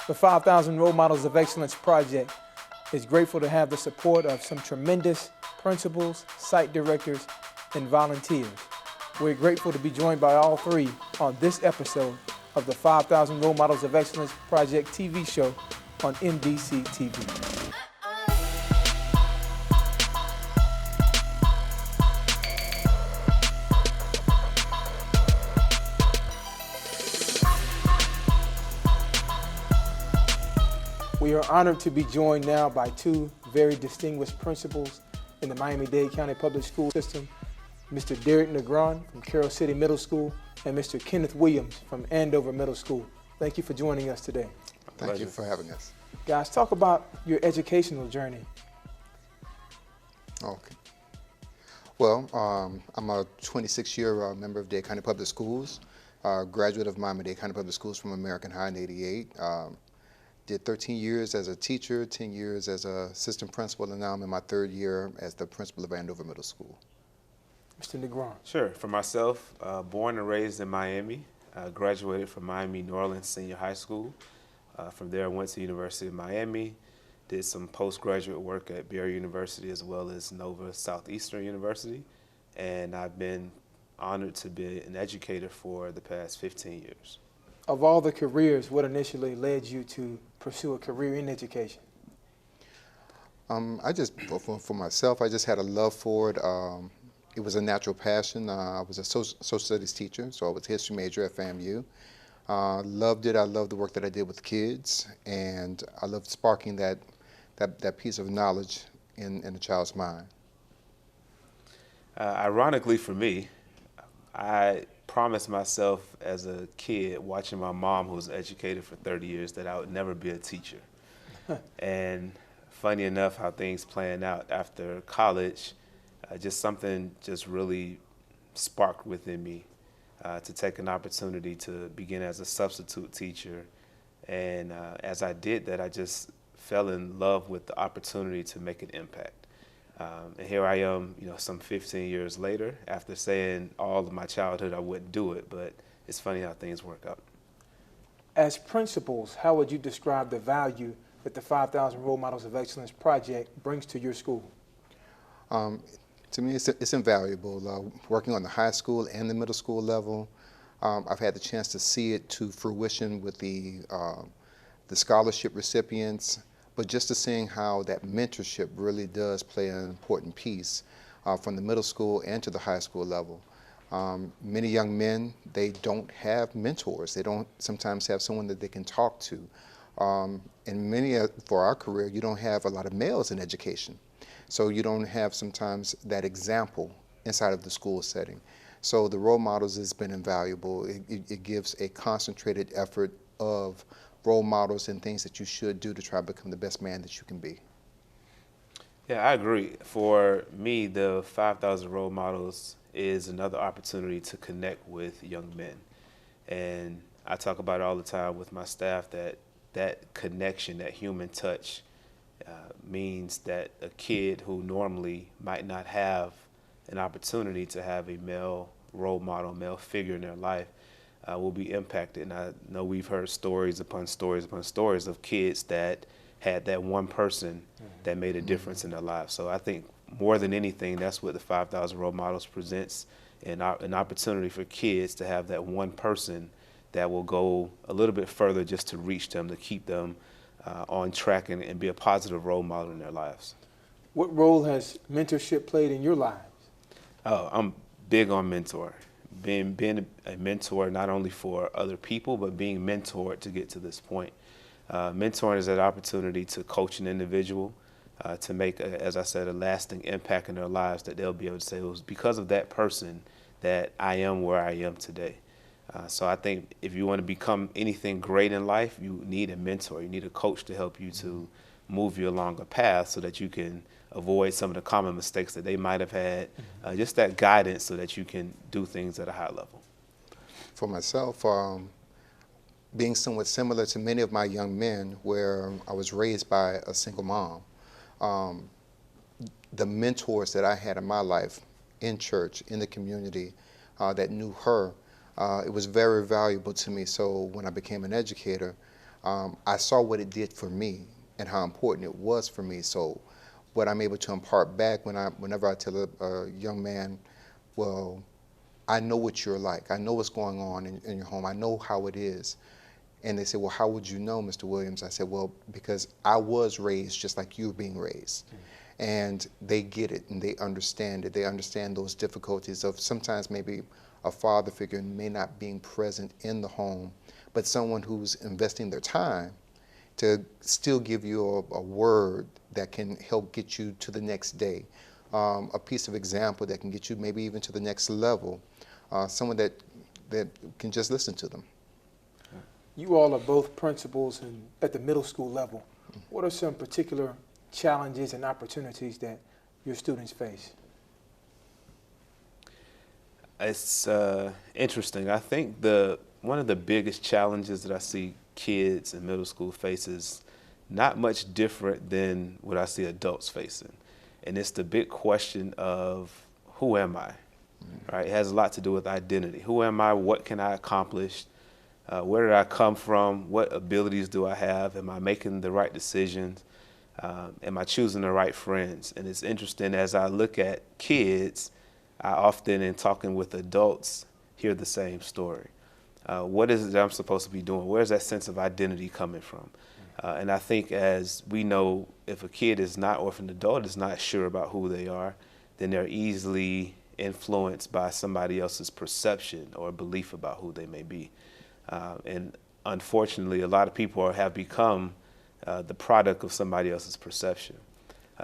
The 5,000 Role Models of Excellence project is grateful to have the support of some tremendous principals, site directors, and volunteers. We're grateful to be joined by all three on this episode of the 5,000 Role Models of Excellence Project TV show on MDC-TV. We are honored to be joined now by two very distinguished principals in the Miami-Dade County Public School System, Mr. Derek Negron from Carroll City Middle School and Mr. Kenneth Williams from Andover Middle School. Thank you for joining us today. Thank you for having us. Guys, talk about your educational journey. Okay. Well, I'm a 26-year member of Dade County Public Schools, graduate of Miami-Dade County Public Schools from American High in '88. Did 13 years as a teacher, 10 years as an assistant principal, and now I'm in my third year as the principal of Andover Middle School. Mr. Negron. Sure. For myself, born and raised in Miami, graduated from Miami New Orleans Senior High School. From there, I went to University of Miami, did some postgraduate work at Barry University as well as Nova Southeastern University, and I've been honored to be an educator for the past 15 years. Of all the careers, what initially led you to pursue a career in education? For myself, I just had a love for it. It was a natural passion. I was a social studies teacher, so I was a history major at FAMU. Loved it. I loved the work that I did with kids, and I loved sparking that piece of knowledge in a child's mind. Ironically for me, I promised myself as a kid, watching my mom, who was educated for 30 years, that I would never be a teacher. And funny enough, how things playing out after college, something really sparked within me to take an opportunity to begin as a substitute teacher. And as I did that, I just fell in love with the opportunity to make an impact. And here I am, some 15 years later, after saying all of my childhood I wouldn't do it, but it's funny how things work out. As principals, how would you describe the value that the 5,000 Role Models of Excellence project brings to your school? To me, it's invaluable. Working on the high school and the middle school level, I've had the chance to see it to fruition with the scholarship recipients, but just to seeing how that mentorship really does play an important piece from the middle school and to the high school level. Many young men, they don't have mentors. They don't sometimes have someone that they can talk to. And for our career, you don't have a lot of males in education. So you don't have sometimes that example inside of the school setting. So the role models has been invaluable. It gives a concentrated effort of role models and things that you should do to try to become the best man that you can be. Yeah, I agree. For me, the 5,000 Role Models is another opportunity to connect with young men. And I talk about it all the time with my staff, that connection, that human touch, means that a kid who normally might not have an opportunity to have a male role model, male figure in their life, will be impacted. And I know we've heard stories upon stories upon stories of kids that had that one person that made a difference in their lives. So I think more than anything, that's what the 5,000 Role Models presents, an opportunity for kids to have that one person that will go a little bit further just to reach them, to keep them on track and be a positive role model in their lives. What role has mentorship played in your lives? Oh, I'm big on mentor. Being a mentor not only for other people, but being mentored to get to this point. Mentoring is that opportunity to coach an individual, to make, as I said, a lasting impact in their lives, that they'll be able to say, it was because of that person that I am where I am today. So I think if you want to become anything great in life, you need a mentor. You need a coach to help you to move you along a path so that you can avoid some of the common mistakes that they might have had, just that guidance so that you can do things at a high level. For myself, being somewhat similar to many of my young men, where I was raised by a single mom, the mentors that I had in my life, in church, in the community, that knew her, it was very valuable to me. So when I became an educator, I saw what it did for me and how important it was for me. So what I'm able to impart back whenever I tell a young man, well, I know what you're like. I know what's going on in your home. I know how it is. And they say, well, how would you know, Mr. Williams? I said, well, because I was raised just like you were being raised. And they get it and they understand it. They understand those difficulties of sometimes maybe a father figure may not being present in the home, but someone who's investing their time to still give you a word that can help get you to the next day, a piece of example that can get you maybe even to the next level, someone that can just listen to them. You all are both principals at the middle school level. What are some particular challenges and opportunities that your students face? It's interesting. I think one of the biggest challenges that I see kids in middle school face is not much different than what I see adults facing. And it's the big question of, who am I? Right? It has a lot to do with identity. Who am I? What can I accomplish? Where did I come from? What abilities do I have? Am I making the right decisions? Am I choosing the right friends? And it's interesting, as I look at kids, I often, in talking with adults, hear the same story. What is it that I'm supposed to be doing? Where's that sense of identity coming from? And I think, as we know, if a kid is not, or if an adult is not sure about who they are, then they're easily influenced by somebody else's perception or belief about who they may be. And unfortunately, a lot of people have become the product of somebody else's perception.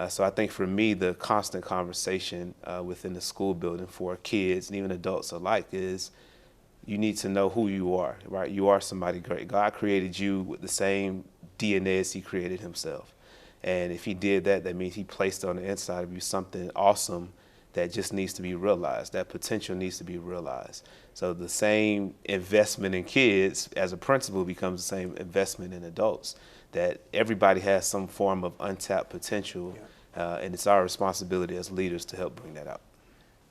So I think for me, the constant conversation within the school building for kids and even adults alike is, you need to know who you are, right? You are somebody great. God created you with the same DNA as he created himself. And if he did that, that means he placed on the inside of you something awesome that just needs to be realized. That potential needs to be realized. So the same investment in kids as a principal becomes the same investment in adults, that everybody has some form of untapped potential, and it's our responsibility as leaders to help bring that out.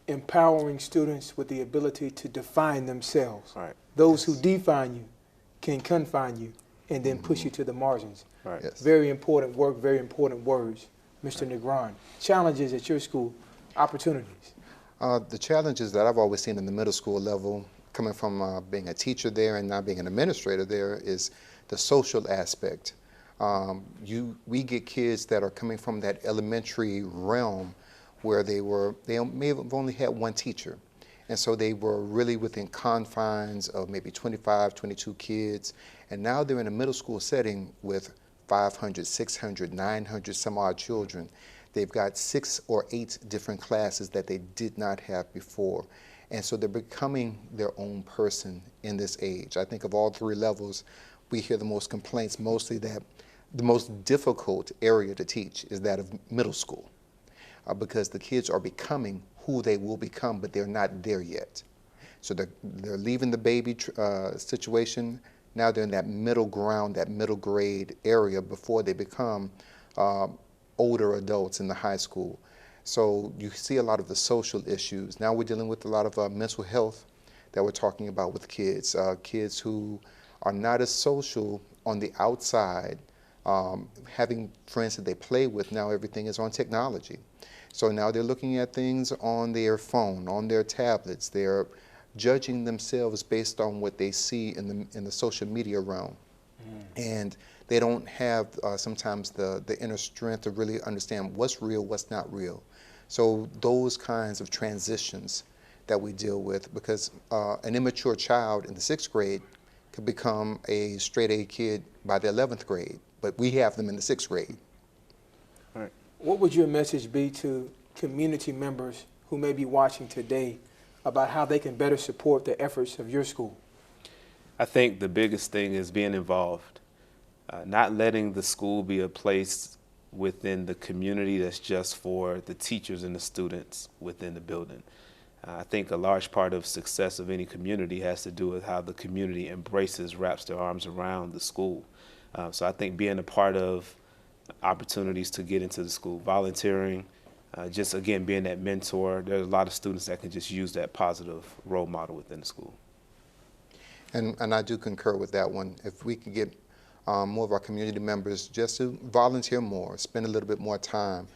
Empowering students with the ability to define themselves. Right. Those who define you can confine you and then push you to the margins. Right. Yes. Very important work, very important words. Mr. Negron, challenges at your school, opportunities. The challenges that I've always seen in the middle school level, coming from being a teacher there and now being an administrator there, is the social aspect. We get kids that are coming from that elementary realm where they may have only had one teacher. And so they were really within confines of maybe 25, 22 kids. And now they're in a middle school setting with 500, 600, 900 some odd children. They've got 6 or 8 different classes that they did not have before. And so they're becoming their own person in this age. I think of all 3 levels, we hear the most complaints mostly that the most difficult area to teach is that of middle school, because the kids are becoming who they will become, but they're not there yet. So they're leaving the baby situation. Now they're in that middle ground, that middle grade area before they become older adults in the high school. So you see a lot of the social issues. Now we're dealing with a lot of mental health that we're talking about with kids. Kids who are not as social on the outside, having friends that they play with. Now everything is on technology. So now they're looking at things on their phone, on their tablets. They're judging themselves based on what they see in the social media realm. And they don't have sometimes the inner strength to really understand what's real, what's not real. So those kinds of transitions that we deal with, because an immature child in the 6th grade could become a straight A kid by the 11th grade, but we have them in the 6th grade. Right. What would your message be to community members who may be watching today about how they can better support the efforts of your school? I think the biggest thing is being involved, not letting the school be a place within the community that's just for the teachers and the students within the building. I think a large part of success of any community has to do with how the community embraces, wraps their arms around the school. So I think being a part of opportunities to get into the school, volunteering, just again being that mentor. There's a lot of students that can just use that positive role model within the school. And I do concur with that one. If we can get more of our community members just to volunteer more, spend a little bit more time.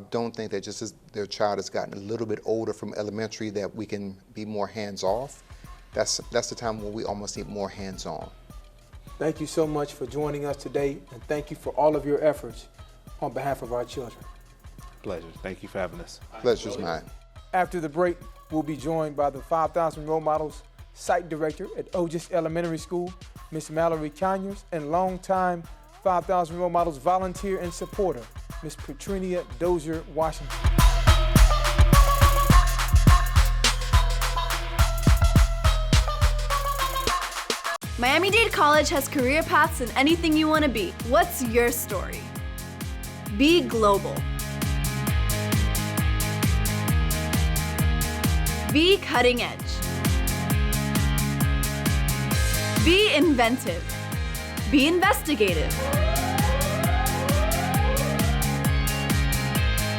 Don't think that just as their child has gotten a little bit older from elementary that we can be more hands-off. That's the time when we almost need more hands-on. Thank you so much for joining us today, and thank you for all of your efforts on behalf of our children. Pleasure. Thank you for having us. Pleasure's mine. After the break, we'll be joined by the 5,000 Role Models Site Director at Otis Elementary School, Ms. Mallory Conyers, and longtime 5,000 Role Models volunteer and supporter, Ms. Petrinia Dozier Washington. Miami-Dade College has career paths in anything you want to be. What's your story? Be global. Be cutting edge. Be inventive. Be investigative.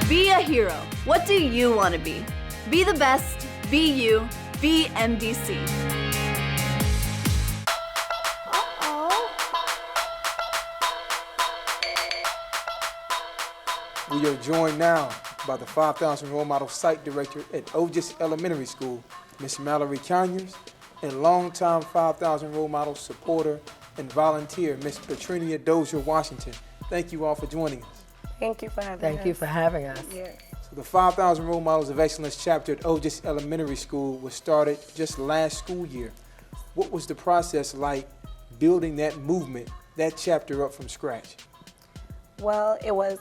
Be a hero. What do you want to be? Be the best. Be you. Be MDC. We are joined now by the 5,000 Role Model Site Director at Otis Elementary School, Ms. Mallory Conyers, and longtime 5,000 Role Model supporter and volunteer, Ms. Petrinia Dozier Washington. Thank you all for joining us. Thank you for having us. Thank you for having us. Yeah. So the 5,000 Role Models of Excellence chapter at Otis Elementary School was started just last school year. What was the process like building that movement, that chapter up from scratch? Well, it was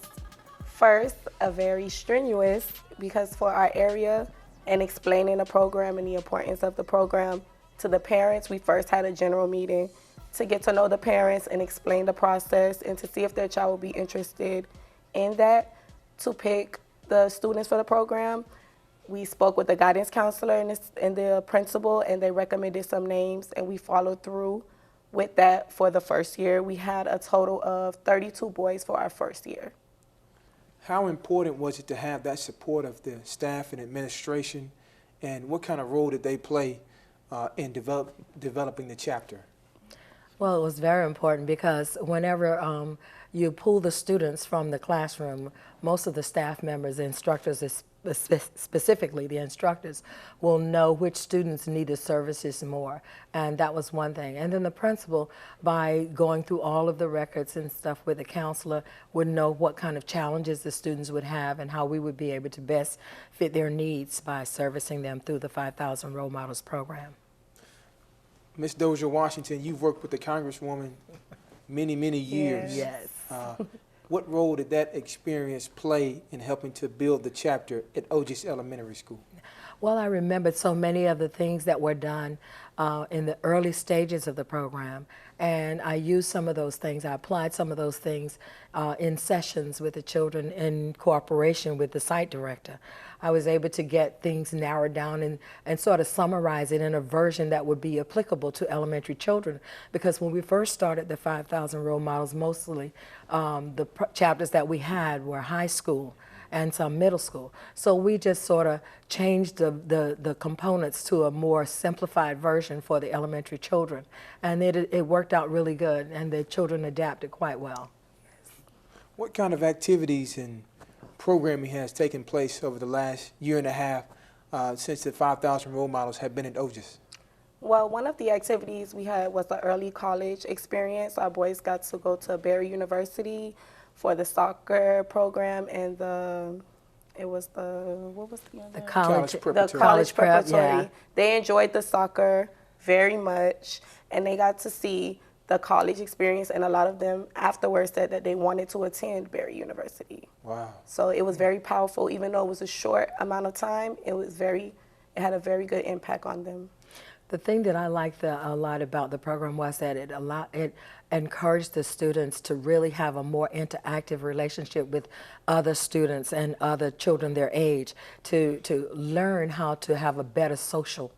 first a very strenuous because for our area and explaining the program and the importance of the program to the parents, we first had a general meeting to get to know the parents and explain the process and to see if their child would be interested in that to pick the students for the program. We spoke with the guidance counselor and the principal, and they recommended some names, and we followed through with that for the first year. We had a total of 32 boys for our first year. How important was it to have that support of the staff and administration, and what kind of role did they play in developing the chapter? Well, it was very important because whenever you pull the students from the classroom, most of the staff members, the instructors, specifically the instructors, will know which students needed services more, and that was one thing. And then the principal, by going through all of the records and stuff with the counselor, would know what kind of challenges the students would have and how we would be able to best fit their needs by servicing them through the 5,000 Role Models program. Ms. Dozier Washington, you've worked with the Congresswoman many, many years. Yes. What role did that experience play in helping to build the chapter at Otis Elementary School? Well, I remembered so many of the things that were done in the early stages of the program, and I used some of those things. I applied some of those things in sessions with the children in cooperation with the site director. I was able to get things narrowed down and sort of summarize it in a version that would be applicable to elementary children. Because when we first started the 5,000 Role Models, mostly the chapters that we had were high school and some middle school. So we just sort of changed the components to a more simplified version for the elementary children. And it worked out really good, and the children adapted quite well. What kind of activities and programming has taken place over the last year and a half since the 5,000 Role Models have been at Otis? Well, one of the activities we had was the early college experience. Our boys got to go to Barry University for the soccer program and what was the other? The college preparatory. The college preparatory. Yeah. They enjoyed the soccer very much, and they got to see the college experience, and a lot of them afterwards said that they wanted to attend Barry University. Wow. So it was very powerful. Even though it was a short amount of time, it had a very good impact on them. The thing that I liked a lot about the program was that it encouraged the students to really have a more interactive relationship with other students and other children their age, to learn how to have a better social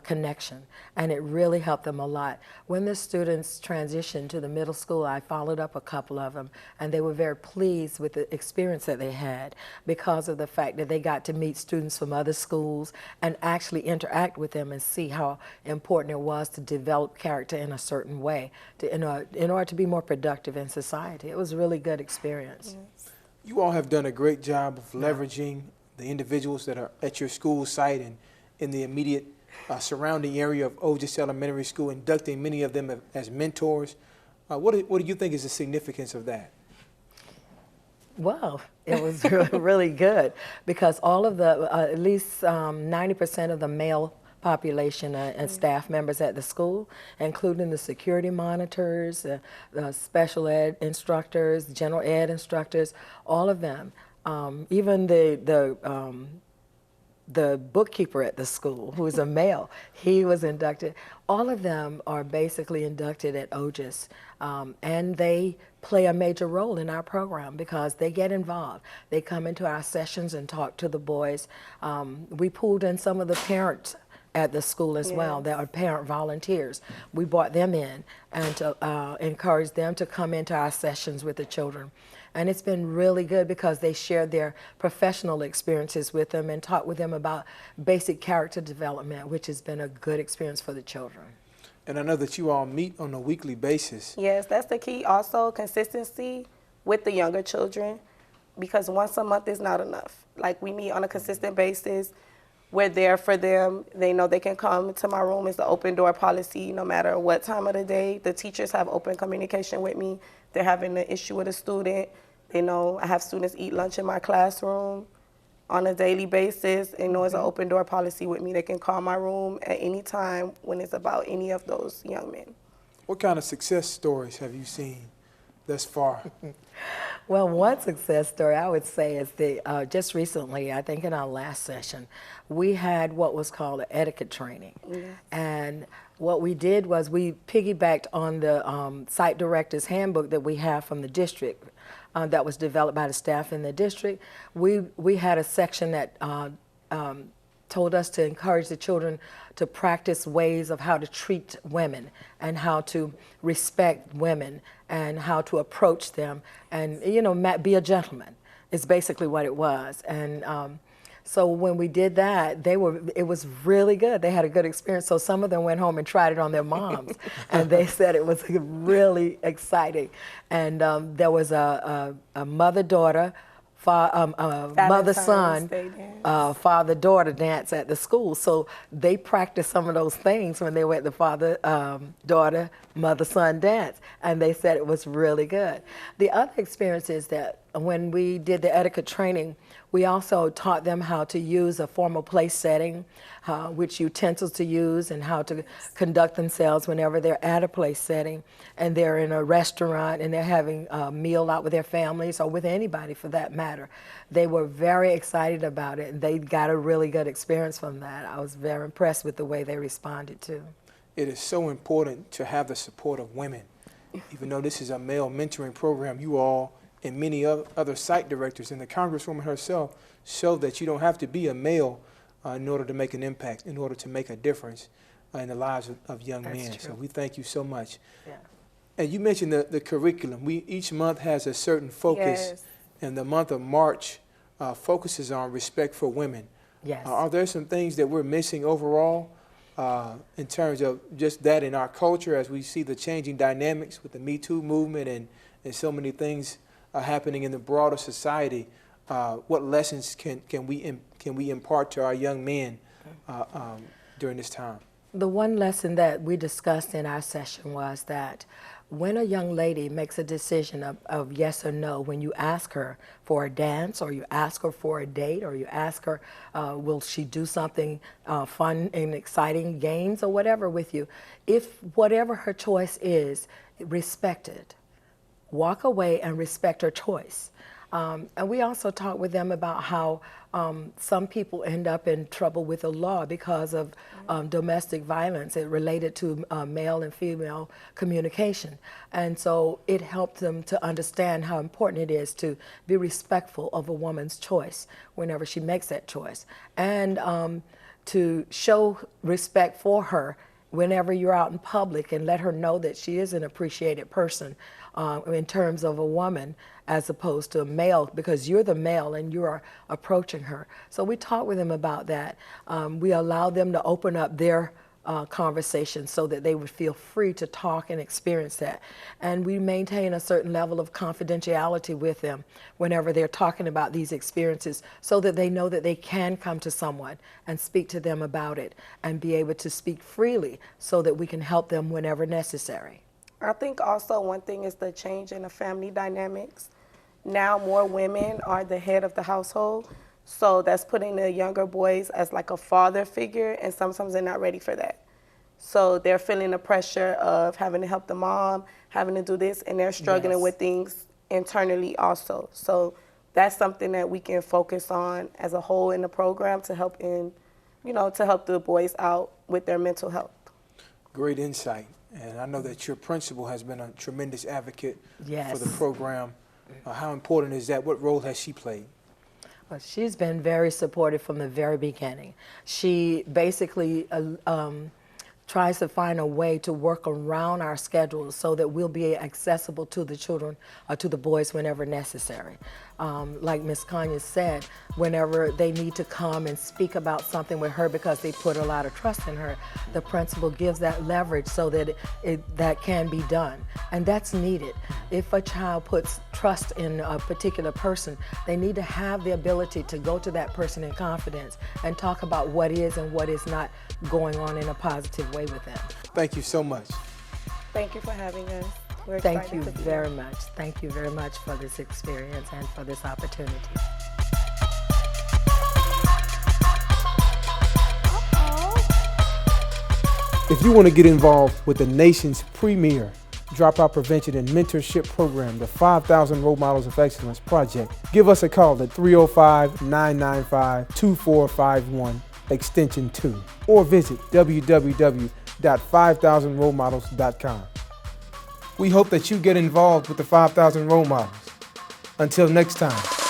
connection, and it really helped them a lot. When the students transitioned to the middle school, I followed up a couple of them, and they were very pleased with the experience that they had because of the fact that they got to meet students from other schools and actually interact with them and see how important it was to develop character in a certain way in order to be more productive in society. It was a really good experience. You all have done a great job of leveraging the individuals that are at your school site and in the immediate surrounding area of Otis Elementary School, inducting many of them as mentors. What do you think is the significance of that? Well, it was really good because all of the, at least 90% of the male population and staff members at the school, including the security monitors, the special ed instructors, general ed instructors, all of them, even the bookkeeper at the school, who is a male, he was inducted. All of them are basically inducted at OGIS, and they play a major role in our program because they get involved. They come into our sessions and talk to the boys. We pulled in some of the parents at the school as well. There are parent volunteers. We brought them in and to encourage them to come into our sessions with the children. And it's been really good because they shared their professional experiences with them and talked with them about basic character development, which has been a good experience for the children. And I know that you all meet on a weekly basis. Yes, that's the key. Also, consistency with the younger children, because once a month is not enough. Like, we meet on a consistent basis. We're there for them. They know they can come to my room. It's the open door policy no matter what time of the day. The teachers have open communication with me. They're having an issue with a student. They know I have students eat lunch in my classroom on a daily basis. They know it's an open door policy with me. They can call my room at any time when it's about any of those young men. What kind of success stories have you seen thus far? Well, one success story I would say is just recently, I think in our last session, we had what was called an etiquette training. And what we did was we piggybacked on the site director's handbook that we have from the district that was developed by the staff in the district. We had a section that told us to encourage the children to practice ways of how to treat women and how to respect women and how to approach them and, you know, be a gentleman is basically what it was. And so when we did that, it was really good. They had a good experience. So some of them went home and tried it on their moms, and they said it was really exciting. And there was a mother-daughter, mother-son, father-daughter dance at the school. So they practiced some of those things when they went to father-daughter, mother-son dance, and they said it was really good. The other experience is that when we did the etiquette training, we also taught them how to use a formal place setting, which utensils to use, and how to conduct themselves whenever they're at a place setting and they're in a restaurant and they're having a meal out with their families or with anybody for that matter. They were very excited about it, and they got a really good experience from that. I was very impressed with the way they responded too. It is so important to have the support of women. Even though this is a male mentoring program, you all and many other site directors and the Congresswoman herself show that you don't have to be a male in order to make an impact, in order to make a difference in the lives of young men. True. So we thank you so much. Yeah. And you mentioned the curriculum. Each month has a certain focus, and the month of March focuses on respect for women. Yes. Are there some things that we're missing overall in terms of just that in our culture as we see the changing dynamics with the Me Too movement and so many things happening in the broader society? What lessons can we impart to our young men during this time? The one lesson that we discussed in our session was that when a young lady makes a decision of yes or no, when you ask her for a dance or you ask her for a date or you ask her, will she do something fun and exciting, games or whatever with you, if whatever her choice is, respect it. Walk away and respect her choice. And we also talked with them about how some people end up in trouble with the law because of domestic violence. It related to male and female communication. And so it helped them to understand how important it is to be respectful of a woman's choice whenever she makes that choice. And to show respect for her whenever you're out in public, and let her know that she is an appreciated person in terms of a woman as opposed to a male, because you're the male and you are approaching her. So we talk with them about that. We allow them to open up their conversation so that they would feel free to talk and experience that. And we maintain a certain level of confidentiality with them whenever they're talking about these experiences, so that they know that they can come to someone and speak to them about it and be able to speak freely so that we can help them whenever necessary. I think also one thing is the change in the family dynamics. Now more women are the head of the household, so that's putting the younger boys as like a father figure, and sometimes they're not ready for that. So they're feeling the pressure of having to help the mom, having to do this, and they're struggling Yes. with things internally also. So that's something that we can focus on as a whole in the program to help to help the boys out with their mental health. Great insight. And I know that your principal has been a tremendous advocate Yes. for the program. How important is that? What role has she played? Well, she's been very supportive from the very beginning. She basically tries to find a way to work around our schedules so that we'll be accessible to the children or to the boys whenever necessary. Like Ms. Kanya said, whenever they need to come and speak about something with her because they put a lot of trust in her, the principal gives that leverage so that that can be done. And that's needed. If a child puts trust in a particular person, they need to have the ability to go to that person in confidence and talk about what is and what is not going on in a positive way with them. Thank you so much. Thank you for having us. We're Thank excited you to be very here. much. Thank you very much for this experience and for this opportunity. If you want to get involved with the nation's premier dropout prevention and mentorship program, the 5,000 Role Models of Excellence Project, give us a call at 305-995-2451, extension 2, or visit www.5000rolemodels.com. We hope that you get involved with the 5,000 Role Models. Until next time.